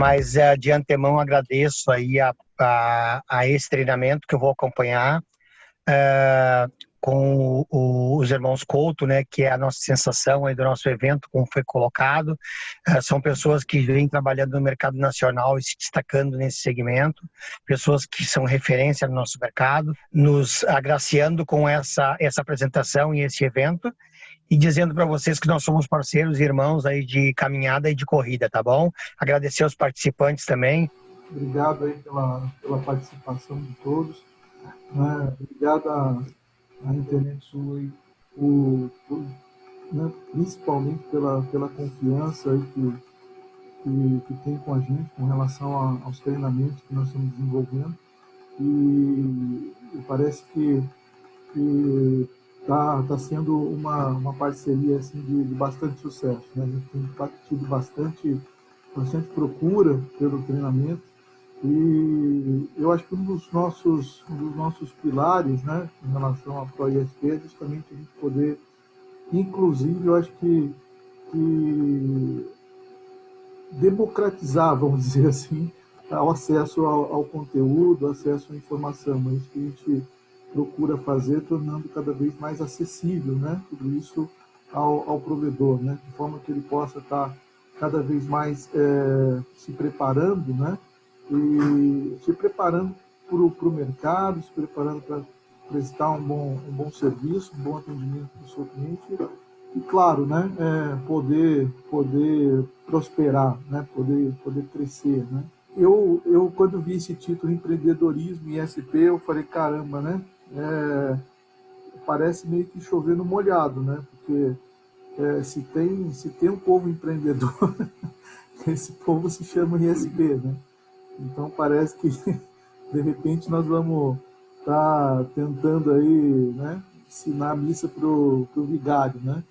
mas de antemão agradeço aí a esse treinamento que eu vou acompanhar com os irmãos Couto, né, que é a nossa sensação aí do nosso evento, como foi colocado. São pessoas que vêm trabalhando no mercado nacional e se destacando nesse segmento, pessoas que são referência no nosso mercado, nos agraciando com essa apresentação e esse evento, e dizendo para vocês que nós somos parceiros e irmãos aí de caminhada e de corrida, tá bom? Agradecer aos participantes também. Obrigado aí pela participação de todos. Obrigado à Internet Sul aí, principalmente pela confiança aí que tem com a gente com relação aos treinamentos que nós estamos desenvolvendo. E parece que tá sendo uma parceria assim, de bastante sucesso. Né? A gente tem tido bastante procura pelo treinamento. E eu acho que um dos nossos pilares, né, em relação à ProISP é justamente a gente poder, inclusive, eu acho que democratizar, vamos dizer assim, o acesso ao conteúdo, acesso à informação. É isso que a gente procura fazer, tornando cada vez mais acessível, né, tudo isso ao provedor, né, de forma que ele possa estar cada vez mais se preparando, né, e se preparando para o mercado, se preparando para prestar um bom serviço, um bom atendimento para o seu cliente e, claro, né, poder prosperar, né, poder crescer, né. Eu quando vi esse título, empreendedorismo e ISP, eu falei, caramba, né, parece meio que chover no molhado, né, porque se tem um povo empreendedor, esse povo se chama ISP, né. Então parece que de repente nós vamos estar tentando aí, né, ensinar a missa pro vigário, né.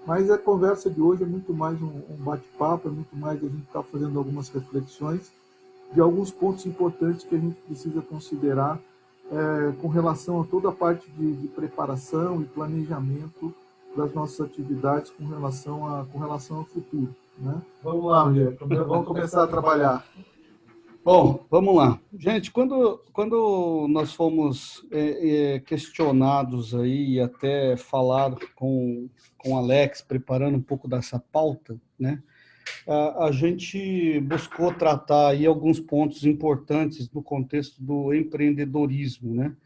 Mas a conversa de hoje é muito mais um bate-papo, é muito mais a gente estar fazendo algumas reflexões de alguns pontos importantes que a gente precisa considerar com relação a toda a parte de preparação e planejamento das nossas atividades com relação ao futuro, né? Vamos lá, Rogério, vamos começar a trabalhar. Bom, vamos lá. Gente, quando nós fomos questionados aí, e até falar com o Alex, preparando um pouco dessa pauta, né, a gente buscou tratar aí alguns pontos importantes no contexto do empreendedorismo, né?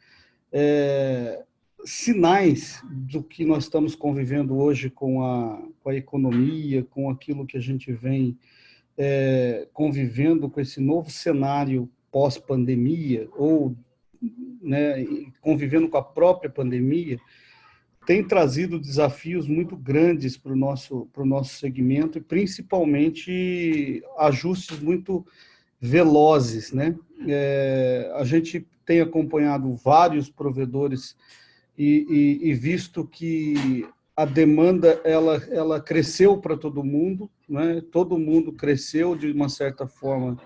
Sinais do que nós estamos convivendo hoje com a economia, com aquilo que a gente vem convivendo com esse novo cenário pós-pandemia, ou né, convivendo com a própria pandemia, tem trazido desafios muito grandes para o nosso segmento, e principalmente ajustes muito velozes, né? A gente tem acompanhado vários provedores e visto que a demanda ela cresceu para todo mundo, né? Todo mundo cresceu de uma certa forma,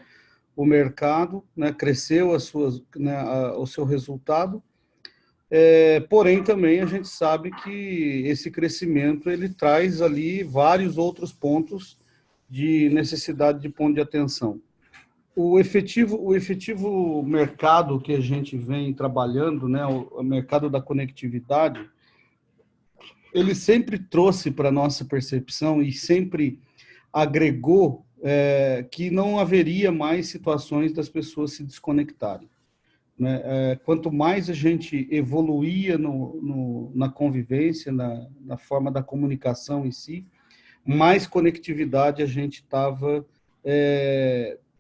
o mercado, né? Cresceu o seu resultado. Porém, também a gente sabe que esse crescimento ele traz ali vários outros pontos de necessidade de ponto de atenção. O efetivo mercado que a gente vem trabalhando, né, o mercado da conectividade, ele sempre trouxe para a nossa percepção e sempre agregou que não haveria mais situações das pessoas se desconectarem. Né? Quanto mais a gente evoluía na convivência, na forma da comunicação em si, mais conectividade a gente estava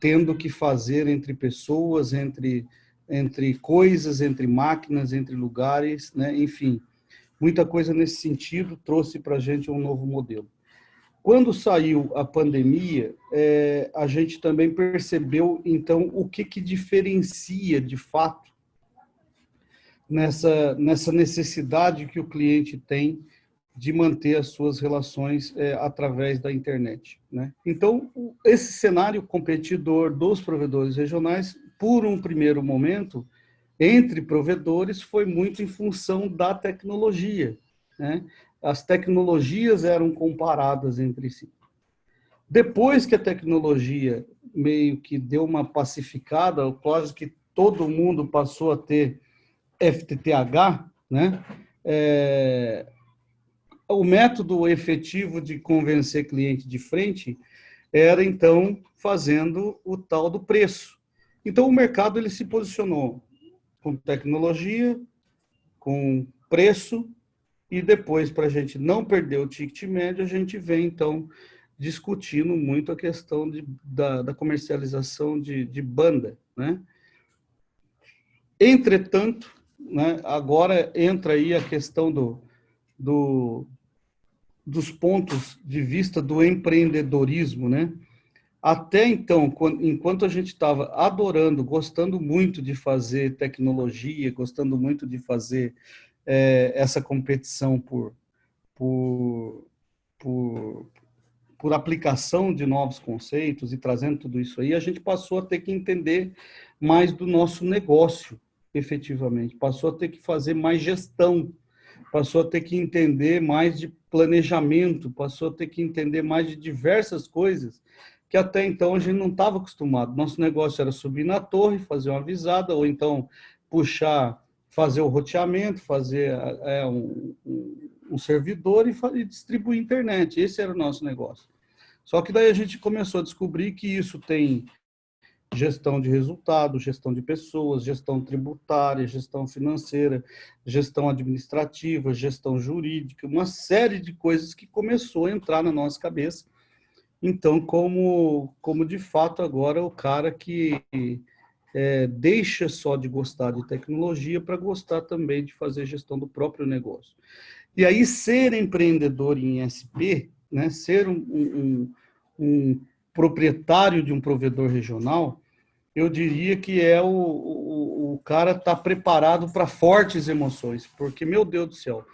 tendo que fazer entre pessoas, entre coisas, entre máquinas, entre lugares, né? Enfim, muita coisa nesse sentido trouxe para a gente um novo modelo. Quando saiu a pandemia, a gente também percebeu, então, o que diferencia, de fato, nessa necessidade que o cliente tem de manter as suas relações através da internet, né? Então, esse cenário competidor dos provedores regionais, por um primeiro momento, entre provedores, foi muito em função da tecnologia, né? As tecnologias eram comparadas entre si. Depois que a tecnologia meio que deu uma pacificada, quase que todo mundo passou a ter FTTH, né? O método efetivo de convencer cliente de frente era, então, fazendo o tal do preço. Então, o mercado ele se posicionou com tecnologia, com preço, e depois, para a gente não perder o ticket médio, a gente vem, então, discutindo muito a questão da comercialização de banda, né? Entretanto, né, agora entra aí a questão dos pontos de vista do empreendedorismo, né? Até então, enquanto a gente estava adorando, gostando muito de fazer tecnologia, gostando muito de fazer essa competição por, por, por aplicação de novos conceitos e trazendo tudo isso aí, a gente passou a ter que entender mais do nosso negócio, efetivamente. Passou a ter que fazer mais gestão, passou a ter que entender mais de planejamento, passou a ter que entender mais de diversas coisas que até então a gente não estava acostumado. Nosso negócio era subir na torre, fazer uma visada, ou então puxar, fazer o roteamento, fazer um servidor e distribuir internet. Esse era o nosso negócio. Só que daí a gente começou a descobrir que isso tem gestão de resultado, gestão de pessoas, gestão tributária, gestão financeira, gestão administrativa, gestão jurídica, uma série de coisas que começou a entrar na nossa cabeça. Então, como de fato agora o cara que deixa só de gostar de tecnologia para gostar também de fazer gestão do próprio negócio. E aí ser empreendedor em SP, né, ser um proprietário de um provedor regional, eu diria que o cara está preparado para fortes emoções, porque, meu Deus do céu,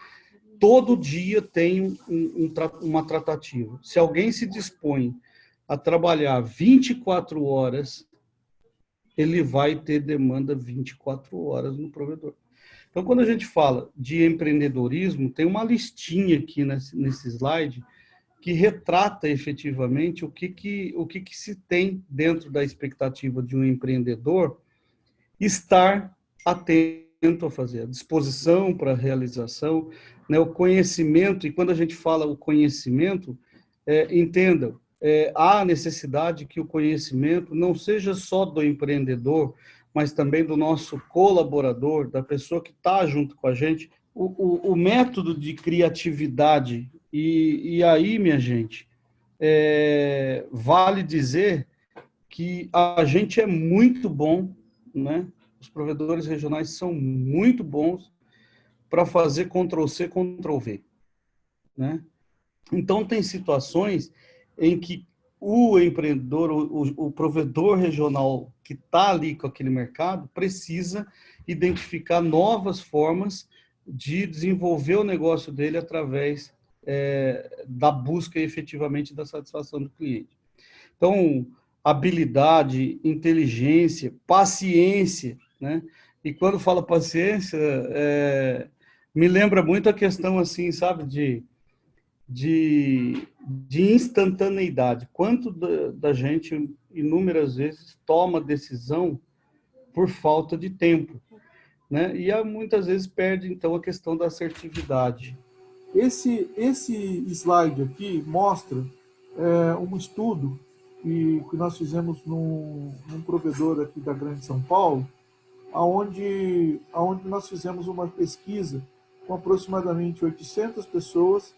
todo dia tem uma tratativa. Se alguém se dispõe a trabalhar 24 horas, ele vai ter demanda 24 horas no provedor. Então, quando a gente fala de empreendedorismo, tem uma listinha aqui nesse slide que retrata efetivamente o que se tem dentro da expectativa de um empreendedor estar atento a fazer, a disposição para a realização, né, o conhecimento, e quando a gente fala o conhecimento, entenda, há necessidade que o conhecimento não seja só do empreendedor, mas também do nosso colaborador, da pessoa que está junto com a gente, o método de criatividade. E aí, minha gente, vale dizer que a gente é muito bom, né? Os provedores regionais são muito bons para fazer Ctrl+C, Ctrl+V, né? Então, tem situações em que o empreendedor, o provedor regional que está ali com aquele mercado, precisa identificar novas formas de desenvolver o negócio dele através da busca efetivamente da satisfação do cliente. Então, habilidade, inteligência, paciência, né? E quando falo paciência, me lembra muito a questão, assim, sabe, de instantaneidade. Quanto da gente, inúmeras vezes, toma decisão por falta de tempo, né? E muitas vezes perde, então, a questão da assertividade. Esse slide aqui mostra um estudo que nós fizemos num provedor aqui da Grande São Paulo, aonde nós fizemos uma pesquisa com aproximadamente 800 pessoas,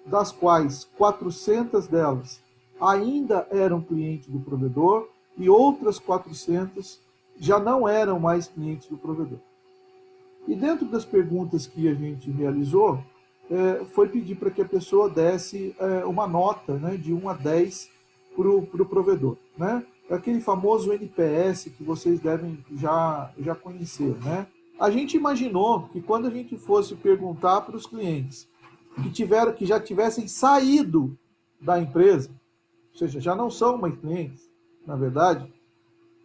das quais 400 delas ainda eram clientes do provedor e outras 400 já não eram mais clientes do provedor. E dentro das perguntas que a gente realizou, foi pedir para que a pessoa desse uma nota, né, de 1 a 10 para o provedor, né? Aquele famoso NPS que vocês devem já conhecer, né? A gente imaginou que quando a gente fosse perguntar para os clientes que já tivessem saído da empresa, ou seja, já não são mais clientes, na verdade,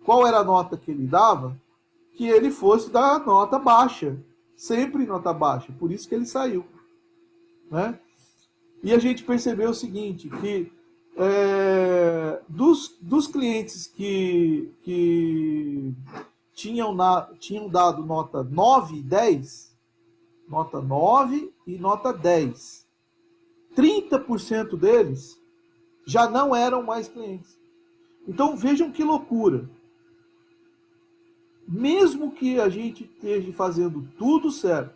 qual era a nota que ele dava? Que ele fosse dar nota baixa, sempre nota baixa, por isso que ele saiu, né? E a gente percebeu o seguinte, que Dos clientes que tinham dado nota 9 e 10, nota 9 e nota 10, 30% deles já não eram mais clientes. Então vejam que loucura. Mesmo que a gente esteja fazendo tudo certo,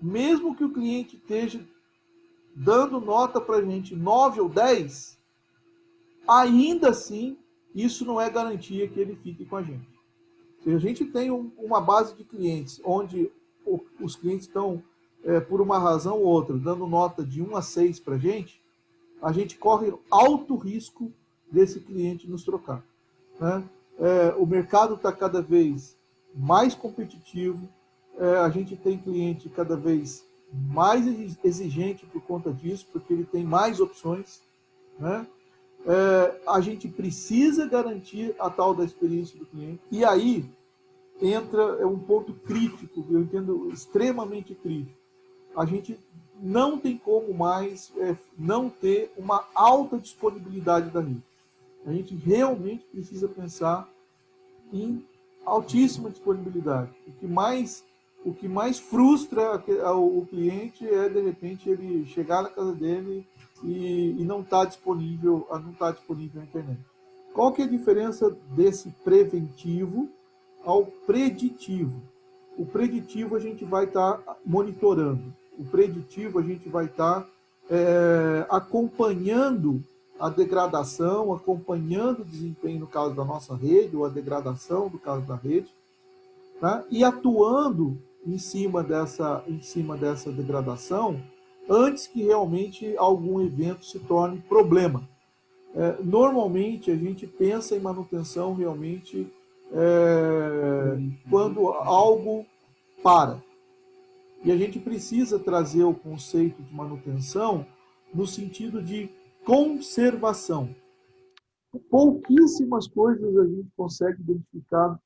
mesmo que o cliente esteja dando nota para a gente 9 ou 10, ainda assim, isso não é garantia que ele fique com a gente. Se a gente tem uma base de clientes onde os clientes estão, por uma razão ou outra, dando nota de 1 a 6 para a gente corre alto risco desse cliente nos trocar. Né? O mercado está cada vez mais competitivo, a gente tem cliente cada vez mais exigente por conta disso, porque ele tem mais opções, né? A gente precisa garantir a tal da experiência do cliente. E aí entra um ponto crítico, eu entendo extremamente crítico. A gente não tem como mais não ter uma alta disponibilidade da rede. A gente realmente precisa pensar em altíssima disponibilidade. O que mais frustra o cliente é, de repente, ele chegar na casa dele e não estar disponível na internet. Qual que é a diferença desse preventivo ao preditivo? O preditivo a gente vai estar monitorando. O preditivo a gente vai estar acompanhando a degradação, acompanhando o desempenho no caso da nossa rede, ou a degradação do caso da rede, tá? E atuando em cima dessa degradação antes que realmente algum evento se torne problema. Normalmente a gente pensa em manutenção realmente quando algo para. E a gente precisa trazer o conceito de manutenção no sentido de conservação. Pouquíssimas coisas a gente consegue identificar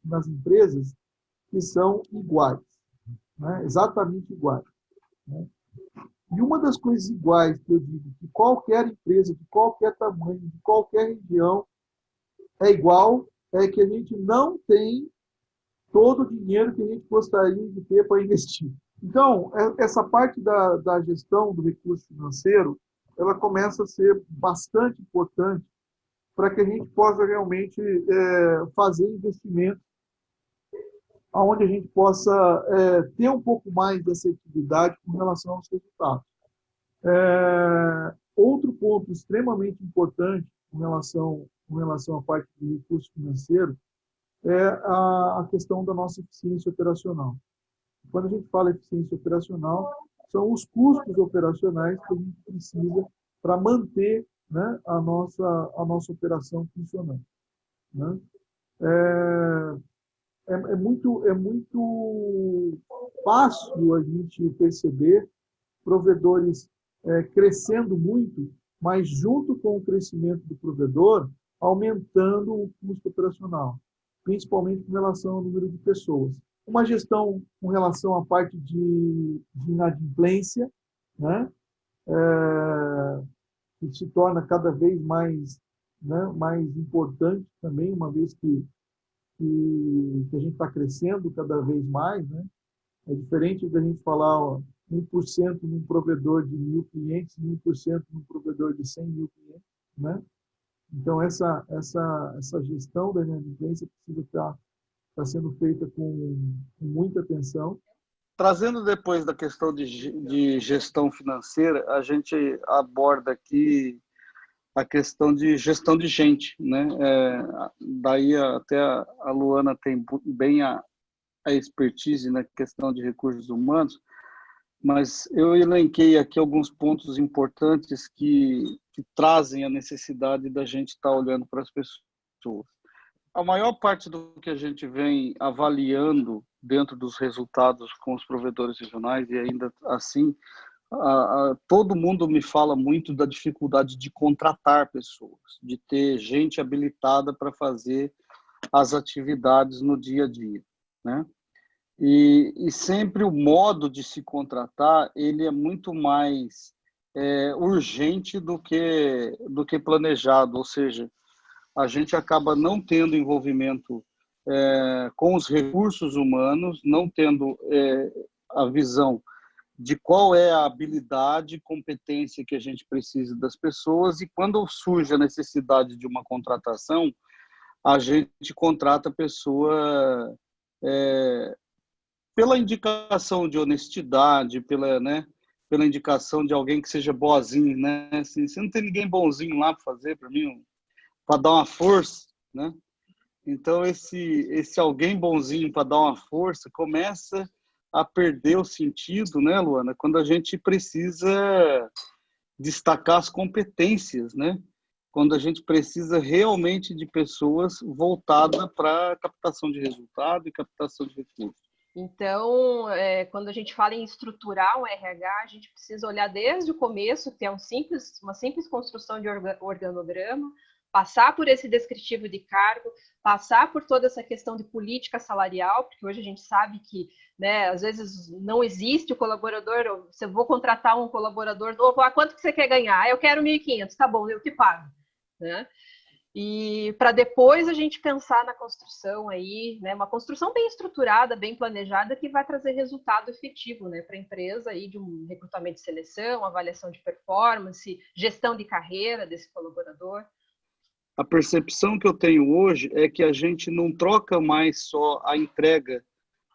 nas empresas que são iguais, né? Exatamente iguais. Né? E uma das coisas iguais que eu digo que qualquer empresa, de qualquer tamanho, de qualquer região, é igual, é que a gente não tem todo o dinheiro que a gente gostaria de ter para investir. Então, essa parte da gestão do recurso financeiro, ela começa a ser bastante importante para que a gente possa realmente fazer investimentos onde a gente possa ter um pouco mais de assertividade com relação aos resultados. Outro ponto extremamente importante com relação à parte de recurso financeiro é a questão da nossa eficiência operacional. Quando a gente fala eficiência operacional, são os custos operacionais que a gente precisa para manter, né, a nossa operação funcionando. Né? É muito fácil a gente perceber provedores crescendo muito, mas junto com o crescimento do provedor, aumentando o custo operacional, principalmente com relação ao número de pessoas. Uma gestão com relação à parte de inadimplência, né? Que se torna cada vez mais, né, mais importante também, uma vez que a gente está crescendo cada vez mais, né? É diferente da gente falar 1% num provedor de 1.000 clientes e 1% num provedor de 100.000 clientes, né? Então, essa gestão da inadimplência precisa estar sendo feita com muita atenção. Trazendo depois da questão de gestão financeira, a gente aborda aqui a questão de gestão de gente, né? Daí até a Luana tem bem a expertise na questão de recursos humanos, mas eu elenquei aqui alguns pontos importantes que trazem a necessidade da gente estar olhando para as pessoas. A maior parte do que a gente vem avaliando dentro dos resultados com os provedores regionais, e ainda assim, todo mundo me fala muito da dificuldade de contratar pessoas, de ter gente habilitada para fazer as atividades no dia a dia, né? E sempre o modo de se contratar, ele é muito mais urgente do que planejado, ou seja, a gente acaba não tendo envolvimento com os recursos humanos, não tendo a visão de qual é a habilidade e competência que a gente precisa das pessoas, e quando surge a necessidade de uma contratação, a gente contrata a pessoa pela indicação de honestidade, pela indicação de alguém que seja boazinho, né? Assim, se não tem ninguém bonzinho lá para fazer para mim, para dar uma força, né? Então esse alguém bonzinho para dar uma força começa a perder o sentido, né, Luana? Quando a gente precisa destacar as competências, né? Quando a gente precisa realmente de pessoas voltadas para captação de resultado e captação de recursos. Então, quando a gente fala em estruturar um RH, a gente precisa olhar desde o começo, ter uma simples construção de organograma, passar por esse descritivo de cargo, passar por toda essa questão de política salarial, porque hoje a gente sabe que, né, às vezes não existe o colaborador, se eu vou contratar um colaborador novo, quanto que você quer ganhar? Eu quero 1.500, tá bom, eu que pago, né? E para depois a gente pensar na construção aí, né, uma construção bem estruturada, bem planejada, que vai trazer resultado efetivo, né, para a empresa aí, de um recrutamento e seleção, avaliação de performance, gestão de carreira desse colaborador. A percepção que eu tenho hoje é que a gente não troca mais só a entrega,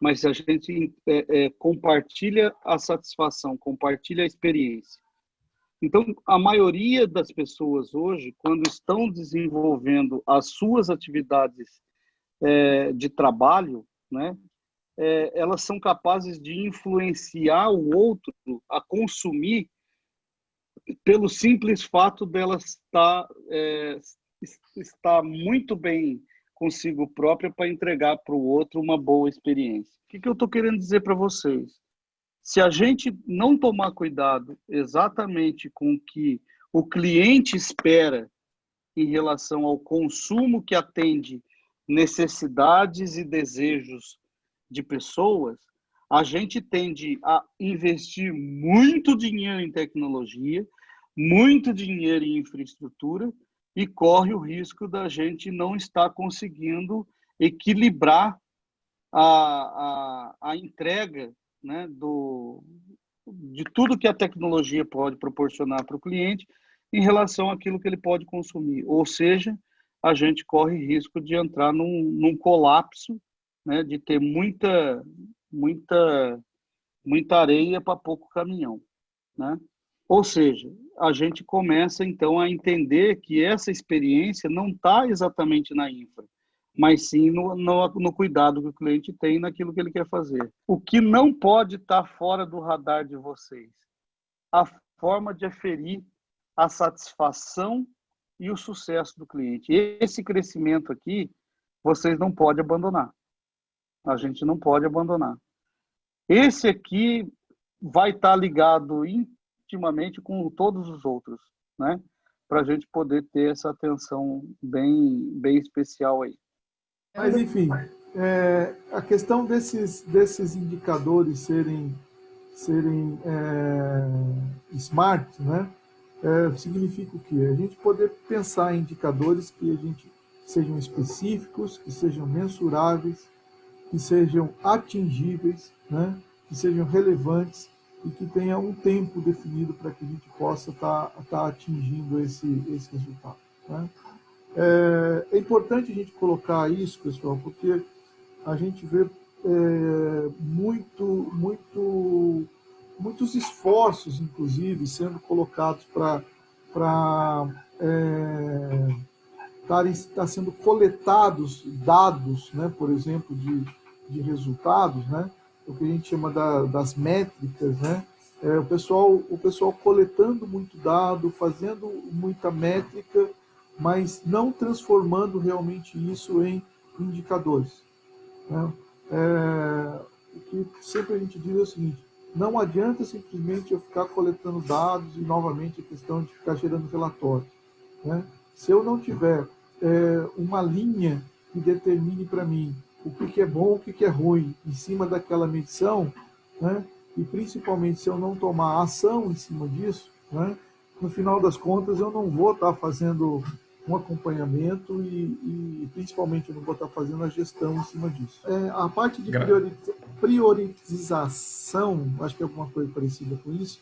mas a gente compartilha a satisfação, compartilha a experiência. Então, a maioria das pessoas hoje, quando estão desenvolvendo as suas atividades de trabalho, né, elas são capazes de influenciar o outro a consumir pelo simples fato dela estar muito bem consigo própria para entregar para o outro uma boa experiência. O que eu estou querendo dizer para vocês? Se a gente não tomar cuidado exatamente com o que o cliente espera em relação ao consumo que atende necessidades e desejos de pessoas, a gente tende a investir muito dinheiro em tecnologia, muito dinheiro em infraestrutura, e corre o risco da gente não estar conseguindo equilibrar a entrega, né, de tudo que a tecnologia pode proporcionar para o cliente em relação àquilo que ele pode consumir. Ou seja, a gente corre risco de entrar num colapso, né, de ter muita areia para pouco caminhão, né? Ou seja, a gente começa então a entender que essa experiência não está exatamente na infra, mas sim no cuidado que o cliente tem naquilo que ele quer fazer. O que não pode estar fora do radar de vocês? A forma de aferir a satisfação e o sucesso do cliente. Esse crescimento aqui, vocês não podem abandonar. A gente não pode abandonar. Esse aqui vai estar ligado intimamente com todos os outros, né? Para a gente poder ter essa atenção bem especial aí. Mas, enfim, a questão desses indicadores serem smart, né? Significa o quê? A gente poder pensar em indicadores que sejam específicos, que sejam mensuráveis, que sejam atingíveis, né? Que sejam relevantes e que tenha um tempo definido para que a gente possa estar atingindo esse resultado, né? É importante a gente colocar isso, pessoal, porque a gente vê muitos esforços, inclusive, sendo colocados para estar sendo coletados dados, né, por exemplo, de resultados, né, o que a gente chama das métricas, né, o pessoal coletando muito dado, fazendo muita métrica, mas não transformando realmente isso em indicadores, né? O que sempre a gente diz é o seguinte: não adianta simplesmente eu ficar coletando dados e novamente a questão de ficar gerando relatórios, né? Se eu não tiver uma linha que determine para mim o que é bom, o que é ruim em cima daquela medição, né? E principalmente se eu não tomar ação em cima disso, né? No final das contas, eu não vou estar fazendo um acompanhamento e principalmente, eu não vou estar fazendo a gestão em cima disso. A parte de priorização, acho que é alguma coisa parecida com isso,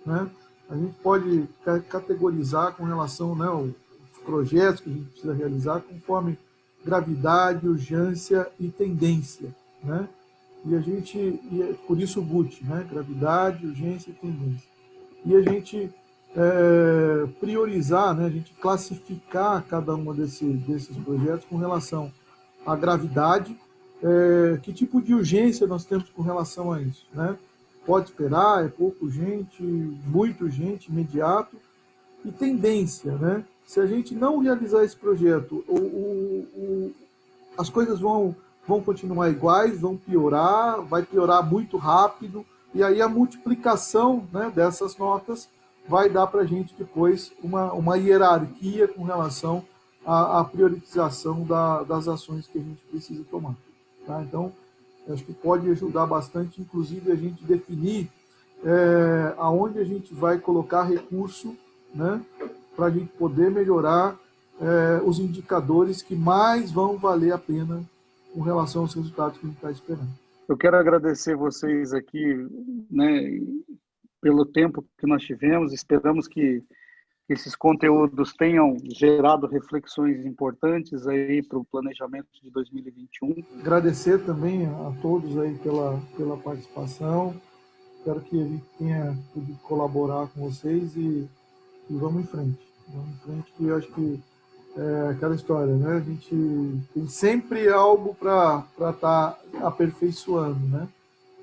né? A gente pode categorizar com relação, né, aos projetos que a gente precisa realizar conforme gravidade, urgência e tendência, né? Por isso o GUT, né? Gravidade, urgência e tendência. E a gente priorizar, né? A gente classificar cada um desses projetos com relação à gravidade, que tipo de urgência nós temos com relação a isso, né? Pode esperar, é pouco urgente, muito urgente, imediato, e tendência, né? Se a gente não realizar esse projeto, as coisas vão continuar iguais, vão piorar, vai piorar muito rápido, e aí a multiplicação, né, dessas notas vai dar para a gente depois uma hierarquia com relação à priorização das ações que a gente precisa tomar. Tá? Então, acho que pode ajudar bastante, inclusive, a gente definir aonde a gente vai colocar recurso, né, para a gente poder melhorar os indicadores que mais vão valer a pena com relação aos resultados que a gente está esperando. Eu quero agradecer vocês aqui, né, pelo tempo que nós tivemos. Esperamos que esses conteúdos tenham gerado reflexões importantes aí para o planejamento de 2021. Agradecer também a todos aí pela participação. Espero que a gente tenha podido colaborar com vocês e vamos em frente. Vamos em frente, que eu acho que é aquela história, né? A gente tem sempre algo para estar aperfeiçoando, né?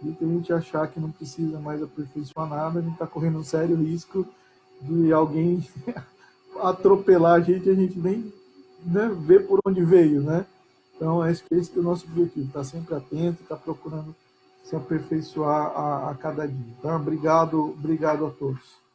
E que a gente achar que não precisa mais aperfeiçoar nada, a gente está correndo um sério risco de alguém atropelar a gente nem, né, vê por onde veio, né? Então, esse que é o nosso objetivo, estar sempre atento, estar procurando se aperfeiçoar a cada dia. Então, obrigado a todos.